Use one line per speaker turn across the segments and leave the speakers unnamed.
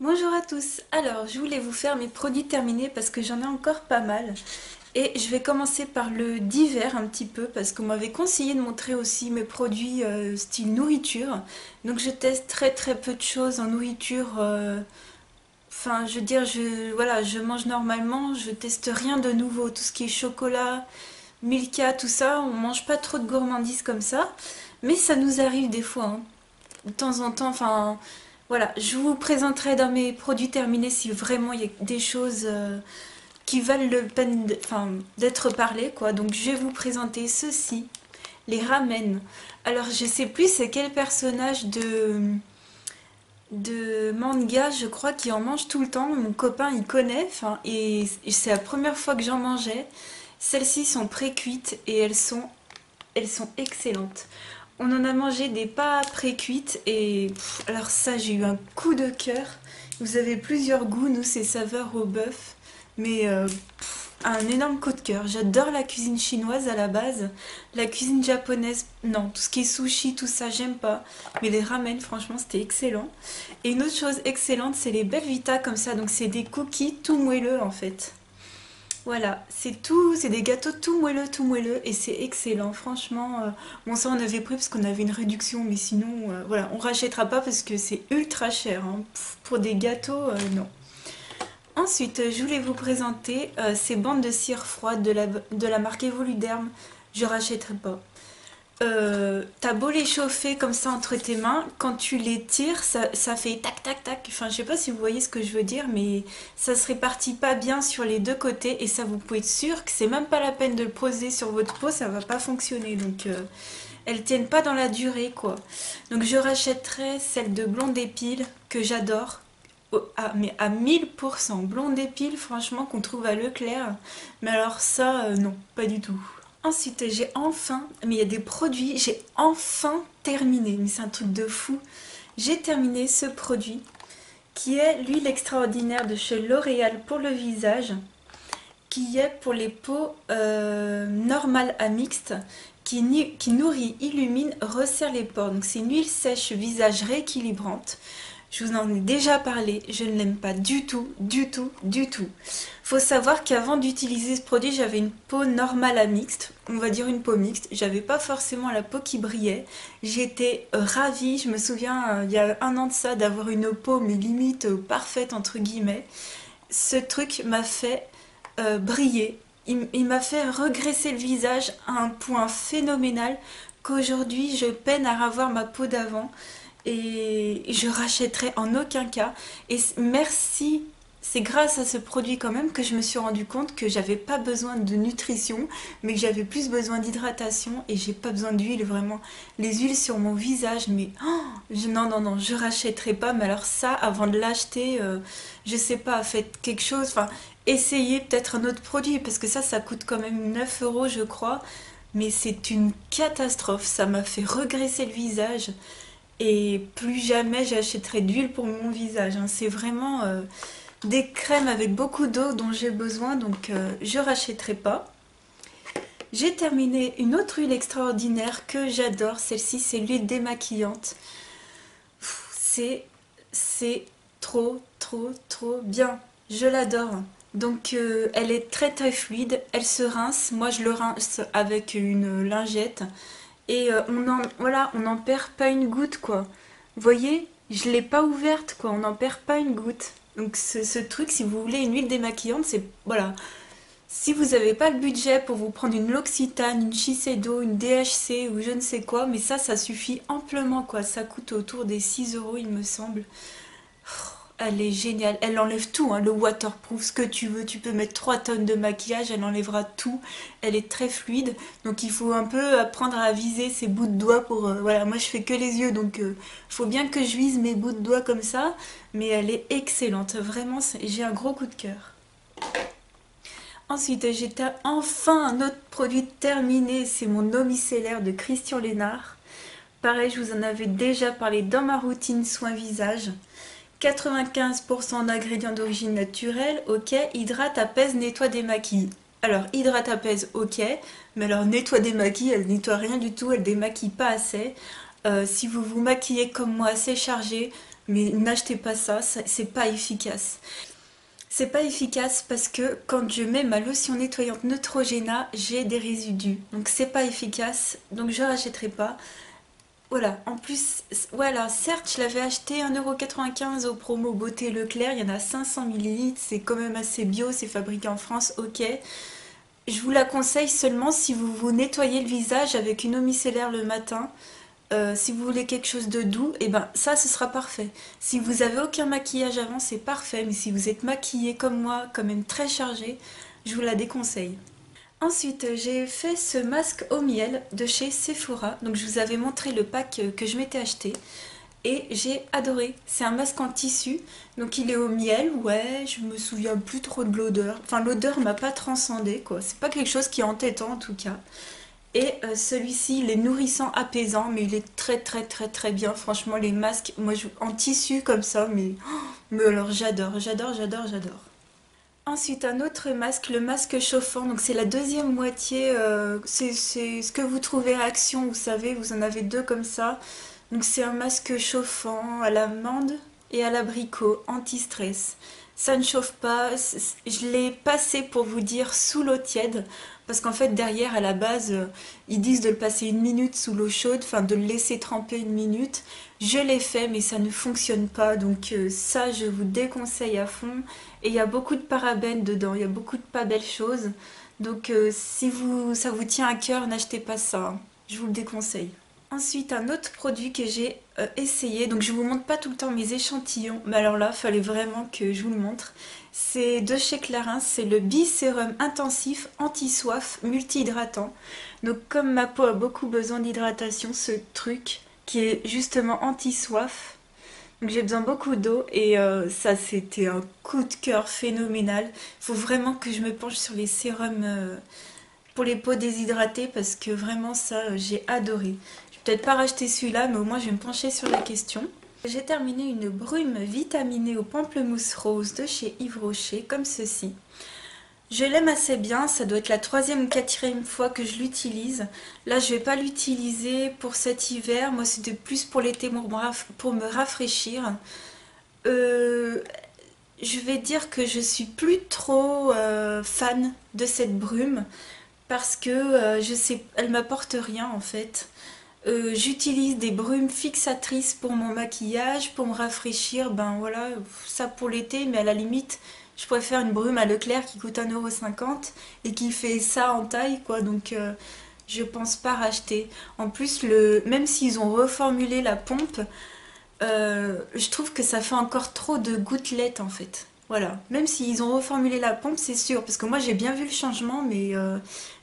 Bonjour à tous, alors je voulais vous faire mes produits terminés parce que j'en ai encore pas mal et je vais commencer par le d'hiver un petit peu parce qu'on m'avait conseillé de montrer aussi mes produits style nourriture, donc je teste très peu de choses en nourriture, enfin je veux dire voilà, je mange normalement, je teste rien de nouveau, tout ce qui est chocolat, Milka, tout ça, on mange pas trop de gourmandises comme ça, mais ça nous arrive des fois, hein, de temps en temps, enfin voilà, je vous présenterai dans mes produits terminés si vraiment il y a des choses qui valent le peine enfin, d'être parlées, quoi. Donc je vais vous présenter ceci, les ramen. Alors je sais plus c'est quel personnage de manga, je crois, qui en mange tout le temps. Mon copain il connaît, enfin, et c'est la première fois que j'en mangeais. Celles-ci sont pré-cuites et elles sont excellentes. On en a mangé des pas pré-cuites et alors ça j'ai eu un coup de cœur. Vous avez plusieurs goûts, nous c'est saveur au bœuf, mais un énorme coup de cœur. J'adore la cuisine chinoise à la base, la cuisine japonaise, non, tout ce qui est sushi, tout ça j'aime pas, mais les ramen franchement c'était excellent. Et une autre chose excellente c'est les Belvita comme ça, donc c'est des cookies tout moelleux en fait. Voilà, c'est tout, c'est des gâteaux tout moelleux et c'est excellent. Franchement, bon ça on avait pris parce qu'on avait une réduction, mais sinon, voilà, on rachètera pas parce que c'est ultra cher, hein. Pour des gâteaux, non. Ensuite, je voulais vous présenter ces bandes de cire froide de la marque Evoluderm. Je rachèterai pas. T'as beau les chauffer comme ça entre tes mains, quand tu les tires, ça fait tac tac tac. Enfin, je sais pas si vous voyez ce que je veux dire, mais ça se répartit pas bien sur les deux côtés et ça vous pouvez être sûr que c'est même pas la peine de le poser sur votre peau, ça va pas fonctionner. Donc, elles tiennent pas dans la durée, quoi. Donc, je rachèterai celle de Blonde Épile que j'adore. Mais à 1000%. Blonde Épile, franchement, qu'on trouve à Leclerc. Mais alors ça, non, pas du tout. Ensuite, j'ai enfin, mais il y a des produits, j'ai enfin terminé, mais c'est un truc de fou. J'ai terminé ce produit qui est l'huile extraordinaire de chez L'Oréal pour le visage, qui est pour les peaux normales à mixtes, qui nourrit, illumine, resserre les pores. Donc c'est une huile sèche visage rééquilibrante. Je vous en ai déjà parlé, je ne l'aime pas du tout, du tout, du tout. Faut savoir qu'avant d'utiliser ce produit, j'avais une peau normale à mixte, on va dire une peau mixte. J'avais pas forcément la peau qui brillait. J'étais ravie, je me souviens il y a un an de ça d'avoir une peau mais limite parfaite entre guillemets. Ce truc m'a fait briller. Il m'a fait regresser le visage à un point phénoménal qu'aujourd'hui je peine à revoir ma peau d'avant et je rachèterai en aucun cas. Et merci, c'est grâce à ce produit quand même que je me suis rendu compte que j'avais pas besoin de nutrition, mais que j'avais plus besoin d'hydratation et j'ai pas besoin d'huile vraiment. Les huiles sur mon visage, mais non, non, non, je rachèterai pas. Mais alors ça, avant de l'acheter, je sais pas, faites quelque chose, enfin, essayez peut-être un autre produit parce que ça coûte quand même 9 euros, je crois. Mais c'est une catastrophe, ça m'a fait regresser le visage. Et plus jamais j'achèterai d'huile pour mon visage, hein. C'est vraiment des crèmes avec beaucoup d'eau dont j'ai besoin, donc je rachèterai pas. J'ai terminé une autre huile extraordinaire que j'adore. Celle-ci, c'est l'huile démaquillante. C'est c'est trop bien. Je l'adore. Donc elle est très fluide, elle se rince. Moi je le rince avec une lingette et voilà, on n'en perd pas une goutte quoi. Vous voyez, je l'ai pas ouverte quoi, on n'en perd pas une goutte. Donc ce truc, si vous voulez une huile démaquillante, c'est voilà. Si vous n'avez pas le budget pour vous prendre une L'Occitane, une Shiseido, une DHC ou je ne sais quoi, mais ça suffit amplement quoi. Ça coûte autour des 6 euros il me semble. Elle est géniale, elle enlève tout, hein, le waterproof, ce que tu veux, tu peux mettre 3 tonnes de maquillage, elle enlèvera tout, elle est très fluide, donc il faut un peu apprendre à viser ses bouts de doigts pour... voilà, moi je fais que les yeux, donc faut bien que je vise mes bouts de doigts comme ça, mais elle est excellente, vraiment, j'ai un gros coup de cœur. Ensuite, j'ai enfin un autre produit terminé, c'est mon eau micellaire de Christian Lénard. Pareil, je vous en avais déjà parlé dans ma routine soin visage. 95% d'ingrédients d'origine naturelle, ok. Hydrate, apaise, nettoie, démaquille. Alors, hydrate, apaise, ok. Mais alors, nettoie, démaquille, elle nettoie rien du tout, elle démaquille pas assez. Si vous vous maquillez comme moi, assez chargé, Mais n'achetez pas ça, c'est pas efficace. C'est pas efficace parce que quand je mets ma lotion nettoyante Neutrogena, j'ai des résidus. Donc c'est pas efficace, donc je rachèterai pas. Voilà, en plus, voilà, certes, je l'avais acheté 1,95 € au promo Beauté Leclerc, il y en a 500 millilitres, c'est quand même assez bio, c'est fabriqué en France, ok. Je vous la conseille seulement si vous vous nettoyez le visage avec une eau micellaire le matin. Si vous voulez quelque chose de doux, et ben ça, ce sera parfait. Si vous avez aucun maquillage avant, c'est parfait, mais si vous êtes maquillé comme moi, quand même très chargé, je vous la déconseille. Ensuite, j'ai fait ce masque au miel de chez Sephora. Donc je vous avais montré le pack que je m'étais acheté et j'ai adoré. C'est un masque en tissu, donc il est au miel, ouais, je me souviens plus trop de l'odeur. Enfin, l'odeur m'a pas transcendé, quoi. C'est pas quelque chose qui est entêtant en tout cas. Et celui-ci, il est nourrissant, apaisant, mais il est très très très très bien. Franchement, les masques, moi en tissu comme ça, mais alors j'adore, j'adore, j'adore, j'adore. Ensuite, un autre masque, le masque chauffant. Donc, c'est la deuxième moitié. C'est ce que vous trouvez à Action, vous savez, vous en avez deux comme ça. Donc, c'est un masque chauffant à l'amande et à l'abricot, anti-stress. Ça ne chauffe pas. Je l'ai passé pour vous dire sous l'eau tiède. Parce qu'en fait, derrière, à la base, ils disent de le passer une minute sous l'eau chaude, enfin de le laisser tremper une minute. Je l'ai fait, mais ça ne fonctionne pas. Donc, ça, je vous déconseille à fond. Et il y a beaucoup de parabènes dedans, il y a beaucoup de pas belles choses. Donc si ça vous tient à cœur, n'achetez pas ça, hein. Je vous le déconseille. Ensuite, un autre produit que j'ai essayé, donc je vous montre pas tout le temps mes échantillons, mais alors là, il fallait vraiment que je vous le montre. C'est de chez Clarins, c'est le Bi-Sérum Intensif Anti-Soif Multi-Hydratant. Donc comme ma peau a beaucoup besoin d'hydratation, ce truc qui est justement anti-soif, donc j'ai besoin beaucoup d'eau et ça c'était un coup de cœur phénoménal. Il faut vraiment que je me penche sur les sérums pour les peaux déshydratées parce que vraiment ça j'ai adoré. Je vais peut-être pas racheter celui-là mais au moins je vais me pencher sur la question. J'ai terminé une brume vitaminée au pamplemousse rose de chez Yves Rocher comme ceci. Je l'aime assez bien, ça doit être la troisième ou quatrième fois que je l'utilise. Là, je vais pas l'utiliser pour cet hiver, moi c'était plus pour l'été pour me rafraîchir. Euh, je vais dire que je suis plus trop fan de cette brume parce que je sais, elle m'apporte rien en fait. J'utilise des brumes fixatrices pour mon maquillage, pour me rafraîchir, ben voilà, ça pour l'été, mais à la limite, je préfère une brume à Leclerc qui coûte 1,50 € et qui fait ça en taille, quoi, donc je pense pas racheter. En plus, même s'ils ont reformulé la pompe, je trouve que ça fait encore trop de gouttelettes en fait. Voilà, même s'ils ont reformulé la pompe, c'est sûr, parce que moi j'ai bien vu le changement, mais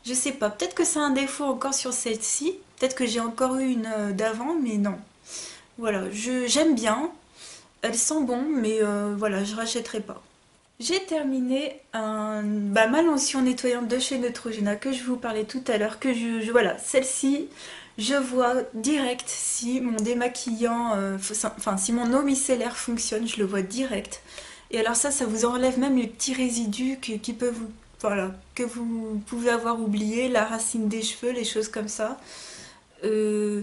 je sais pas, peut-être que c'est un défaut encore sur celle-ci, peut-être que j'ai encore eu une d'avant, mais non. Voilà, j'aime bien, elle sent bon, mais voilà, je rachèterai pas. J'ai terminé ma lotion nettoyante de chez Neutrogena que je vous parlais tout à l'heure, que voilà, celle-ci, je vois direct si mon démaquillant, enfin si mon eau micellaire fonctionne, je le vois direct. Et alors ça vous enlève même les petits résidus qui peuvent voilà, que vous pouvez avoir oublié, la racine des cheveux, les choses comme ça. Euh,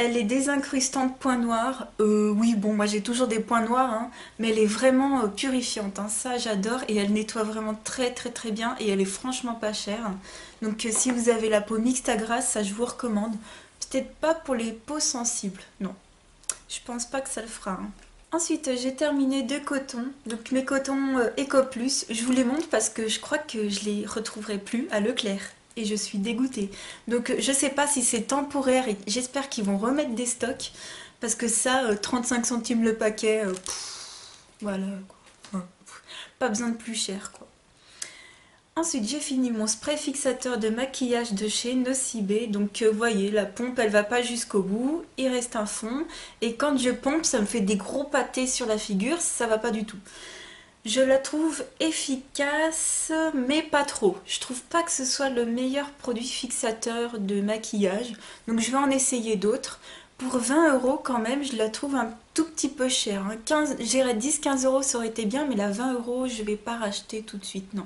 Elle est désincrustante points noirs. Oui, bon, moi j'ai toujours des points noirs, hein, mais elle est vraiment purifiante, hein. Ça, j'adore. Et elle nettoie vraiment très très très bien. Et elle est franchement pas chère. Donc si vous avez la peau mixte à grasse, ça je vous recommande. Peut-être pas pour les peaux sensibles, non. Je pense pas que ça le fera, hein. Ensuite, j'ai terminé deux cotons. Donc mes cotons Eco Plus. Je vous les montre parce que je crois que je les retrouverai plus à Leclerc et je suis dégoûtée. Donc je sais pas si c'est temporaire et j'espère qu'ils vont remettre des stocks parce que ça, 35 centimes le paquet, voilà quoi. Pas besoin de plus cher quoi. Ensuite j'ai fini mon spray fixateur de maquillage de chez Nocibé. Donc vous voyez, la pompe elle va pas jusqu'au bout, il reste un fond et quand je pompe ça me fait des gros pâtés sur la figure, ça va pas du tout. Je la trouve efficace, mais pas trop. Je trouve pas que ce soit le meilleur produit fixateur de maquillage. Donc je vais en essayer d'autres. Pour 20 € quand même, je la trouve un tout petit peu chère, hein. 10-15 € ça aurait été bien, mais la 20 € je vais pas racheter tout de suite, non.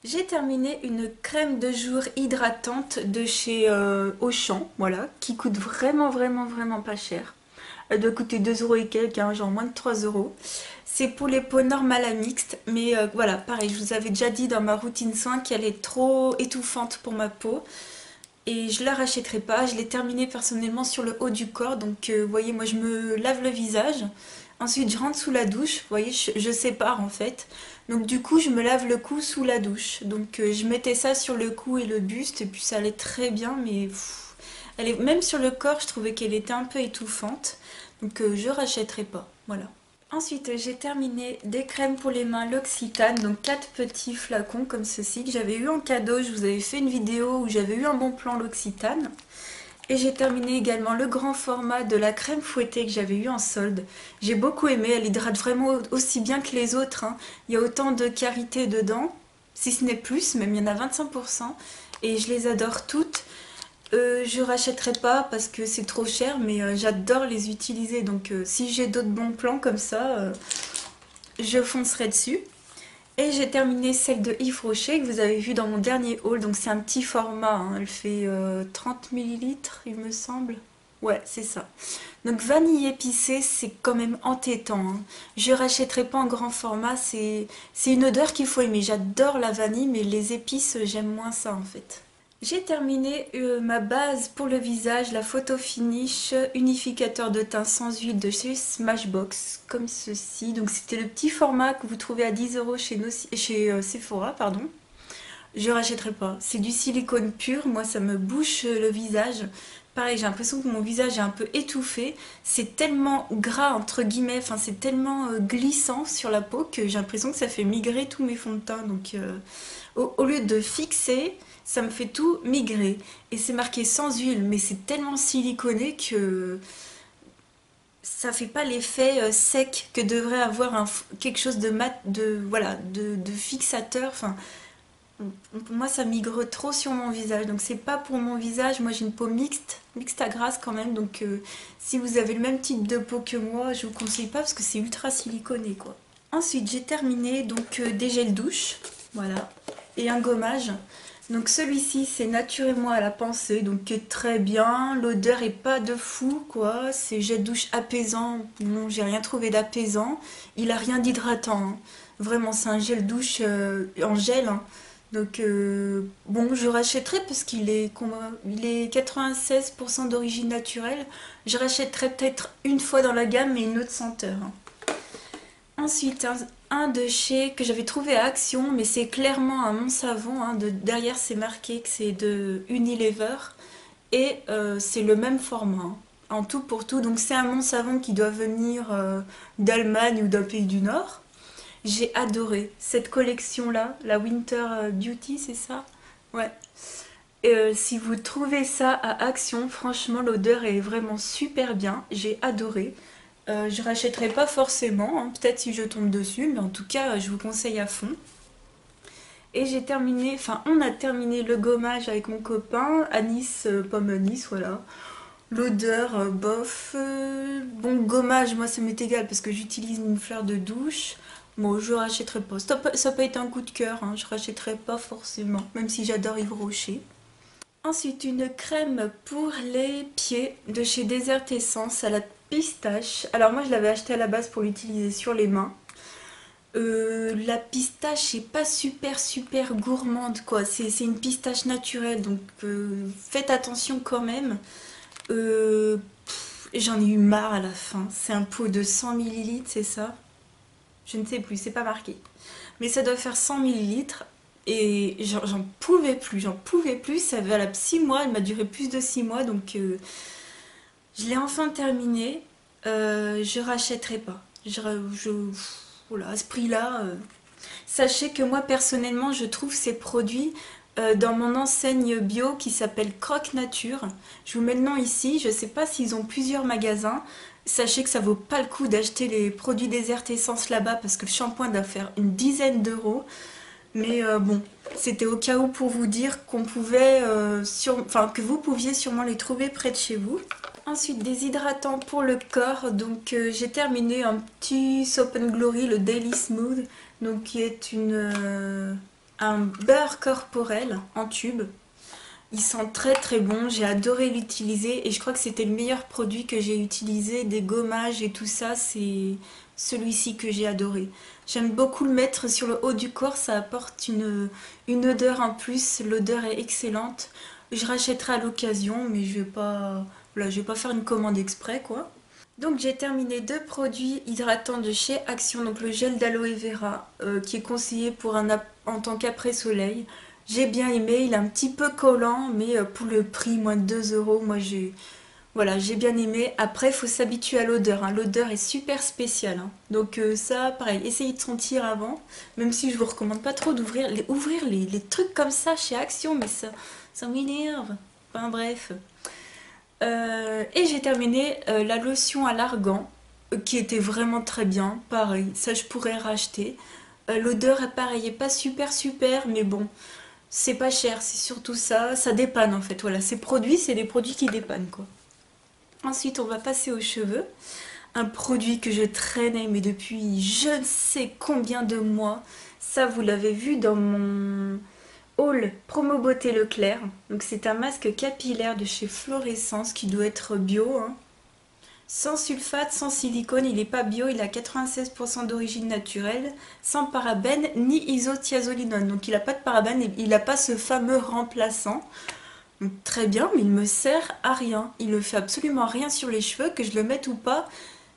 J'ai terminé une crème de jour hydratante de chez Auchan, voilà, qui coûte vraiment vraiment vraiment pas cher. Elle doit coûter 2 euros et quelques, hein, genre moins de 3 euros. C'est pour les peaux normales à mixtes, mais voilà, pareil, je vous avais déjà dit dans ma routine soin qu'elle est trop étouffante pour ma peau. Et je la rachèterai pas, je l'ai terminée personnellement sur le haut du corps, donc vous voyez, moi je me lave le visage. Ensuite, je rentre sous la douche, vous voyez, je sépare en fait. Donc du coup, je me lave le cou sous la douche. Donc je mettais ça sur le cou et le buste, et puis ça allait très bien, mais elle est, même sur le corps, je trouvais qu'elle était un peu étouffante. Donc je rachèterai pas, voilà. Ensuite, j'ai terminé des crèmes pour les mains L'Occitane, donc 4 petits flacons comme ceci que j'avais eu en cadeau. Je vous avais fait une vidéo où j'avais eu un bon plan L'Occitane. Et j'ai terminé également le grand format de la crème fouettée que j'avais eu en solde. J'ai beaucoup aimé, elle hydrate vraiment aussi bien que les autres, hein. Il y a autant de karité dedans, si ce n'est plus, même il y en a 25%. Et je les adore toutes. Je rachèterai pas parce que c'est trop cher, mais j'adore les utiliser. Donc si j'ai d'autres bons plans comme ça, je foncerai dessus. Et j'ai terminé celle de Yves Rocher que vous avez vu dans mon dernier haul. Donc c'est un petit format, hein. Elle fait 30 millilitres il me semble. Ouais, c'est ça. Donc vanille épicée, c'est quand même entêtant, hein. Je rachèterai pas en grand format, c'est une odeur qu'il faut aimer. J'adore la vanille, mais les épices, j'aime moins ça en fait. J'ai terminé ma base pour le visage, la photo finish unificateur de teint sans huile de chez Smashbox, comme ceci. Donc c'était le petit format que vous trouvez à 10 euros chez Sephora, pardon. Je rachèterai pas. C'est du silicone pur, moi ça me bouche le visage. Pareil, j'ai l'impression que mon visage est un peu étouffé. C'est tellement gras, entre guillemets, enfin c'est tellement glissant sur la peau que j'ai l'impression que ça fait migrer tous mes fonds de teint. Donc au lieu de fixer, ça me fait tout migrer. Et c'est marqué sans huile, mais c'est tellement siliconé que ça fait pas l'effet sec que devrait avoir quelque chose de mat, voilà, de fixateur. Enfin, moi ça migre trop sur mon visage, donc c'est pas pour mon visage. Moi j'ai une peau mixte à grasse quand même, donc si vous avez le même type de peau que moi, je vous conseille pas parce que c'est ultra siliconé quoi. Ensuite j'ai terminé donc des gels douche, voilà, et un gommage. Donc celui-ci c'est Nature et moi à la pensée, donc très bien, l'odeur est pas de fou quoi, c'est gel douche apaisant, non j'ai rien trouvé d'apaisant, il a rien d'hydratant, hein. Vraiment c'est un gel douche en gel, hein. Donc bon, je rachèterai parce il est 96% d'origine naturelle. Je rachèterai peut-être une fois dans la gamme mais une autre senteur, hein. Ensuite, un de chez que j'avais trouvé à Action, mais c'est clairement un Mont Savon, hein. Derrière c'est marqué que c'est de Unilever et c'est le même format, hein, en tout pour tout. Donc c'est un Mont Savon qui doit venir d'Allemagne ou d'un pays du Nord. J'ai adoré cette collection-là, la Winter Beauty, c'est ça? Ouais. Si vous trouvez ça à Action, franchement, l'odeur est vraiment super bien. J'ai adoré. Je rachèterai pas forcément, hein, peut-être si je tombe dessus, mais en tout cas, je vous conseille à fond. Et j'ai terminé, enfin, on a terminé le gommage avec mon copain, anis, pomme anis, voilà. L'odeur, bof. Bon, gommage, moi ça m'est égal parce que j'utilise une fleur de douche. Bon, je rachèterai pas. Ça peut être un coup de cœur, hein. Je rachèterai pas forcément, même si j'adore Yves Rocher. Ensuite, une crème pour les pieds de chez Desert Essence à la pistache. Alors moi, je l'avais acheté à la base pour l'utiliser sur les mains. La pistache est pas super gourmande quoi. C'est une pistache naturelle, donc faites attention quand même. J'en ai eu marre à la fin. C'est un pot de 100 millilitres, c'est ça? Je ne sais plus, c'est pas marqué. Mais ça doit faire 100 millilitres. Et j'en pouvais plus. Ça valait 6 mois, elle m'a duré plus de 6 mois. Donc je l'ai enfin terminé. Je rachèterai pas. Voilà, à ce prix-là. Sachez que moi personnellement, je trouve ces produits dans mon enseigne bio qui s'appelle Croque Nature. Je vous mets le nom ici. Je ne sais pas s'ils ont plusieurs magasins. Sachez que ça vaut pas le coup d'acheter les produits Desert Essence là-bas parce que le shampoing doit faire une dizaine d'euros. Mais bon, c'était au cas où pour vous dire qu'on pouvait, enfin que vous pouviez sûrement les trouver près de chez vous. Ensuite, des hydratants pour le corps. Donc j'ai terminé un petit Soap and Glory, le Daily Smooth, donc qui est un beurre corporel en tube. Il sent très très bon, j'ai adoré l'utiliser et je crois que c'était le meilleur produit que j'ai utilisé, des gommages et tout ça, c'est celui-ci que j'ai adoré. J'aime beaucoup le mettre sur le haut du corps, ça apporte une odeur en plus, l'odeur est excellente. Je rachèterai à l'occasion, mais je vais pas, voilà, je vais pas faire une commande exprès quoi. Donc j'ai terminé deux produits hydratants de chez Action, donc le gel d'aloe vera qui est conseillé pour en tant qu'après-soleil. J'ai bien aimé, il est un petit peu collant, mais pour le prix, moins de 2 euros, moi j'ai voilà, j'ai bien aimé. Après, il faut s'habituer à l'odeur, hein. L'odeur est super spéciale, hein. Donc ça, pareil, essayez de sentir avant, même si je vous recommande pas trop ouvrir les trucs comme ça chez Action, mais ça m'énerve. Enfin bref. Et j'ai terminé la lotion à l'argan, qui était vraiment très bien. Pareil, ça je pourrais racheter. L'odeur est pareil, est pas super super, mais bon, c'est pas cher, c'est surtout ça. Ça dépanne en fait. Voilà, ces produits, c'est des produits qui dépannent quoi. Ensuite, on va passer aux cheveux. Un produit que je traînais, mais depuis je ne sais combien de mois. Ça, vous l'avez vu dans mon haul Promo Beauté Leclerc. Donc c'est un masque capillaire de chez Florescence qui doit être bio, hein. Sans sulfate, sans silicone, il n'est pas bio, il a 96% d'origine naturelle, sans parabènes ni isothiazolinone. Donc il n'a pas de parabènes et il n'a pas ce fameux remplaçant. Donc, très bien, mais il me sert à rien. Il ne fait absolument rien sur les cheveux, que je le mette ou pas.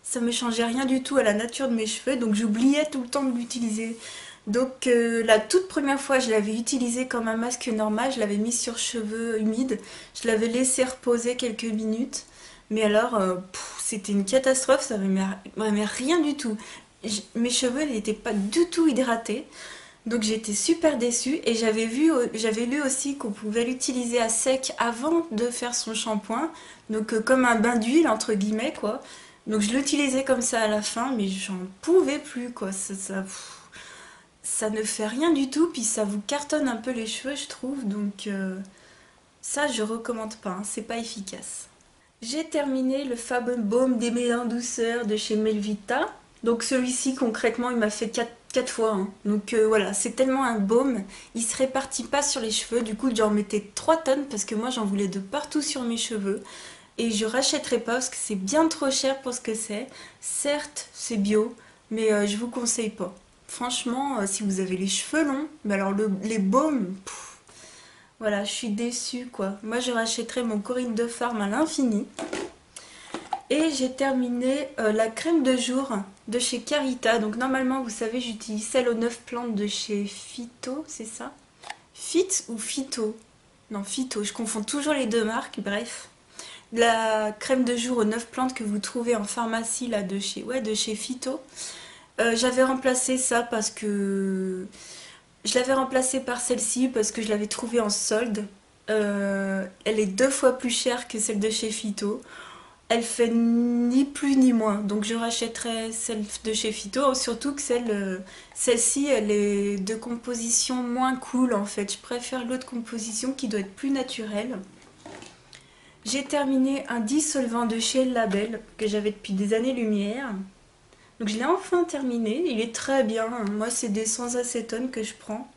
Ça me changeait rien du tout à la nature de mes cheveux, donc j'oubliais tout le temps de l'utiliser. Donc la toute première fois, je l'avais utilisé comme un masque normal, je l'avais mis sur cheveux humides, je l'avais laissé reposer quelques minutes. Mais alors, c'était une catastrophe, ça m'aimait rien du tout. Mes cheveux n'étaient pas du tout hydratés. Donc j'étais super déçue et j'avais lu aussi qu'on pouvait l'utiliser à sec avant de faire son shampoing, donc comme un bain d'huile entre guillemets quoi. Donc je l'utilisais comme ça à la fin, mais j'en pouvais plus quoi. Ça ne fait rien du tout, puis ça vous cartonne un peu les cheveux je trouve, donc ça je recommande pas, hein, c'est pas efficace. J'ai terminé le fameux baume des mélans douceur de chez Melvita. Donc celui-ci concrètement il m'a fait 4 fois, hein. Donc voilà, c'est tellement un baume, il se répartit pas sur les cheveux, du coup j'en mettais 3 tonnes parce que moi j'en voulais de partout sur mes cheveux. Et je rachèterai pas parce que c'est bien trop cher pour ce que c'est. Certes c'est bio, mais je vous conseille pas. Franchement, si vous avez les cheveux longs, mais alors les baumes, voilà, je suis déçue quoi. Moi je rachèterai mon Corinne de Farm à l'infini. Et j'ai terminé la crème de jour de chez Carita. Donc normalement, vous savez, j'utilise celle aux 9 plantes de chez Phyto, c'est ça? Fit ou Phyto? Non, Phyto, je confonds toujours les deux marques, bref. La crème de jour aux 9 plantes que vous trouvez en pharmacie là de chez Phyto. J'avais remplacé ça parce que... Je l'avais remplacée par celle-ci parce que je l'avais trouvée en solde. Elle est 2 fois plus chère que celle de chez Phyto. Elle fait ni plus ni moins, donc je rachèterai celle de chez Phyto, surtout que celle-ci elle est de composition moins cool en fait. Je préfère l'autre composition qui doit être plus naturelle. J'ai terminé un dissolvant de chez Label que j'avais depuis des années-lumière. Donc je l'ai enfin terminé, il est très bien. Moi c'est des sans acétone que je prends.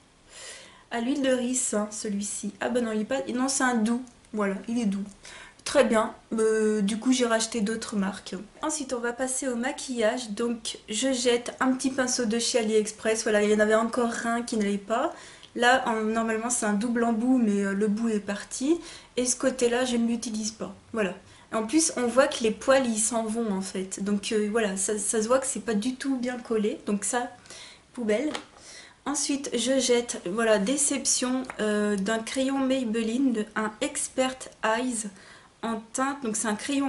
À l'huile de ricin celui-ci. Ah bah non, il est pas... non c'est un doux, voilà, il est doux. Très bien, du coup j'ai racheté d'autres marques. Ensuite on va passer au maquillage, donc je jette un petit pinceau de chez AliExpress, voilà il y en avait encore un qui n'allait pas. Là normalement c'est un double embout mais le bout est parti et ce côté là je ne l'utilise pas, voilà. En plus on voit que les poils ils s'en vont en fait, donc voilà ça se voit que c'est pas du tout bien collé, donc ça poubelle. Ensuite, je jette, voilà, déception d'un crayon Maybelline, un Expert Eyes en teinte, donc c'est un crayon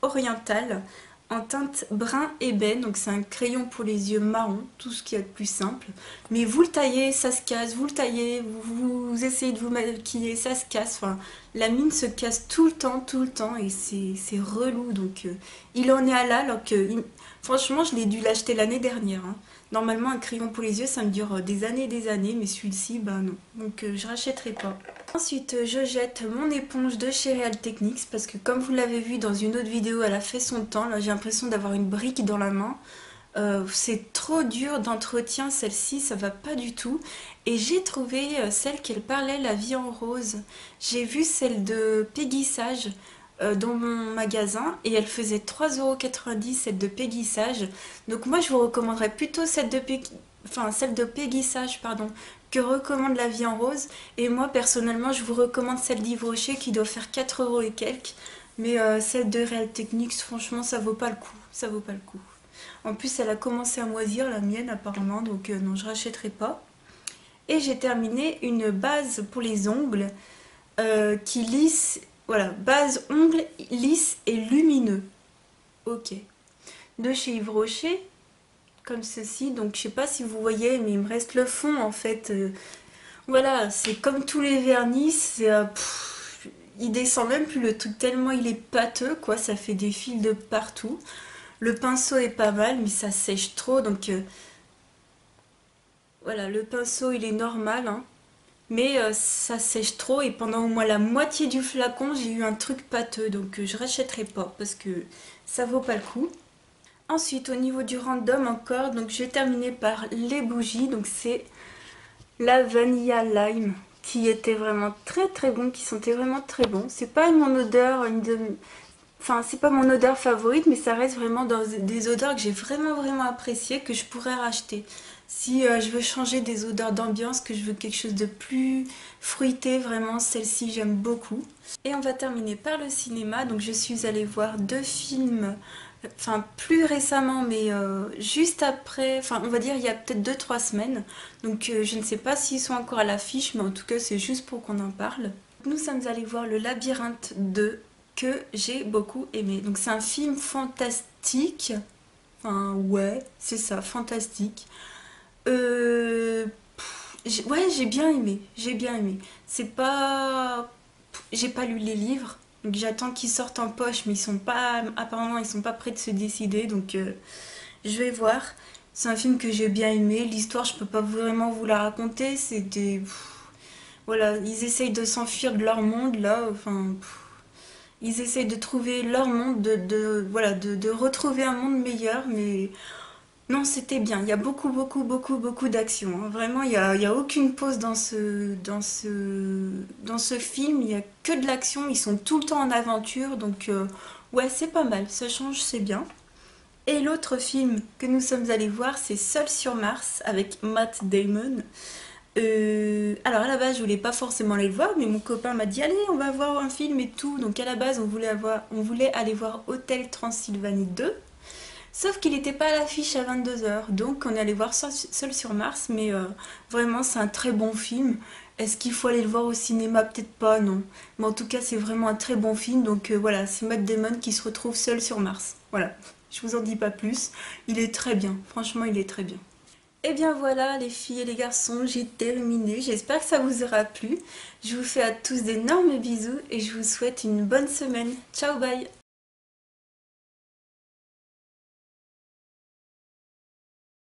oriental en teinte brun ébène, donc c'est un crayon pour les yeux marron, tout ce qu'il y a de plus simple. Mais vous le taillez, ça se casse, vous le taillez, vous essayez de vous maquiller, ça se casse, enfin la mine se casse tout le temps et c'est relou, donc il en est à là, alors que franchement je l'ai dû l'acheter l'année dernière, hein. Normalement un crayon pour les yeux ça me dure des années, mais celui-ci bah non, donc je rachèterai pas. Ensuite je jette mon éponge de chez Real Techniques parce que comme vous l'avez vu dans une autre vidéo elle a fait son temps, là j'ai l'impression d'avoir une brique dans la main. C'est trop dur d'entretien, celle-ci, ça va pas du tout. Et j'ai trouvé celle qu'elle parlait, La vie en rose. J'ai vu celle de Peggy Sage dans mon magasin et elle faisait 3,90 € celle de Peggy Sage. Donc moi je vous recommanderais plutôt celle de Peggy Sage, pardon, que recommande La vie en rose. Et moi personnellement je vous recommande celle d'Yves Rocher qui doit faire 4 € et quelques. Mais celle de Real Techniques, franchement ça vaut pas le coup. Ça vaut pas le coup. En plus, elle a commencé à moisir, la mienne apparemment, donc non, je rachèterai pas. Et j'ai terminé une base pour les ongles qui lisse, voilà, base ongles lisse et lumineux. Ok. De chez Yves Rocher, comme ceci. Donc je sais pas si vous voyez, mais il me reste le fond en fait. Voilà, c'est comme tous les vernis, il descend même plus le truc tellement il est pâteux, quoi. Ça fait des fils de partout. Le pinceau est pas mal, mais ça sèche trop, donc voilà, le pinceau il est normal, hein, mais ça sèche trop et pendant au moins la moitié du flacon j'ai eu un truc pâteux, donc je rachèterai pas parce que ça vaut pas le coup. Ensuite au niveau du random encore, donc j'ai terminé par les bougies, donc c'est la Vanilla Lime qui était vraiment très très bon, qui sentait vraiment très bon. C'est pas mon odeur, enfin, c'est pas mon odeur favorite, mais ça reste vraiment dans des odeurs que j'ai vraiment vraiment appréciées, que je pourrais racheter. Si je veux changer des odeurs d'ambiance, que je veux quelque chose de plus fruité, vraiment celle-ci j'aime beaucoup. Et on va terminer par le cinéma. Donc je suis allée voir 2 films, enfin plus récemment, mais juste après, enfin on va dire il y a peut-être 2 3 semaines. Donc je ne sais pas s'ils sont encore à l'affiche, mais en tout cas c'est juste pour qu'on en parle. Nous sommes allés voir Le Labyrinthe 2 que j'ai beaucoup aimé. Donc c'est un film fantastique. Enfin ouais, c'est ça, fantastique. Euh, ouais, j'ai bien aimé, j'ai bien aimé. C'est pas, j'ai pas lu les livres, donc j'attends qu'ils sortent en poche, mais ils sont pas, apparemment ils sont pas prêts de se décider, donc je vais voir. C'est un film que j'ai bien aimé. L'histoire, je peux pas vraiment vous la raconter. Voilà, ils essayent de s'enfuir de leur monde là. Enfin, ils essayent de trouver leur monde, voilà, de retrouver un monde meilleur, mais non, c'était bien. Il y a beaucoup, beaucoup, beaucoup, beaucoup d'action, hein. Vraiment, il y a aucune pause dans ce film. Il n'y a que de l'action. Ils sont tout le temps en aventure. Donc, ouais, c'est pas mal. Ça change, c'est bien. Et l'autre film que nous sommes allés voir, c'est Seul sur Mars avec Matt Damon. Alors à la base, je voulais pas forcément aller le voir, mais mon copain m'a dit allez, on va voir un film et tout. Donc à la base, on voulait aller voir Hôtel Transylvanie 2. Sauf qu'il n'était pas à l'affiche à 22 h, donc on est allé voir Seul sur Mars, mais vraiment c'est un très bon film. Est-ce qu'il faut aller le voir au cinéma? Peut-être pas, non. Mais en tout cas c'est vraiment un très bon film, donc voilà, c'est Matt Damon qui se retrouve seul sur Mars. Voilà, je vous en dis pas plus. Il est très bien, franchement il est très bien. Et bien voilà les filles et les garçons, j'ai terminé. J'espère que ça vous aura plu. Je vous fais à tous d'énormes bisous et je vous souhaite une bonne semaine. Ciao, bye!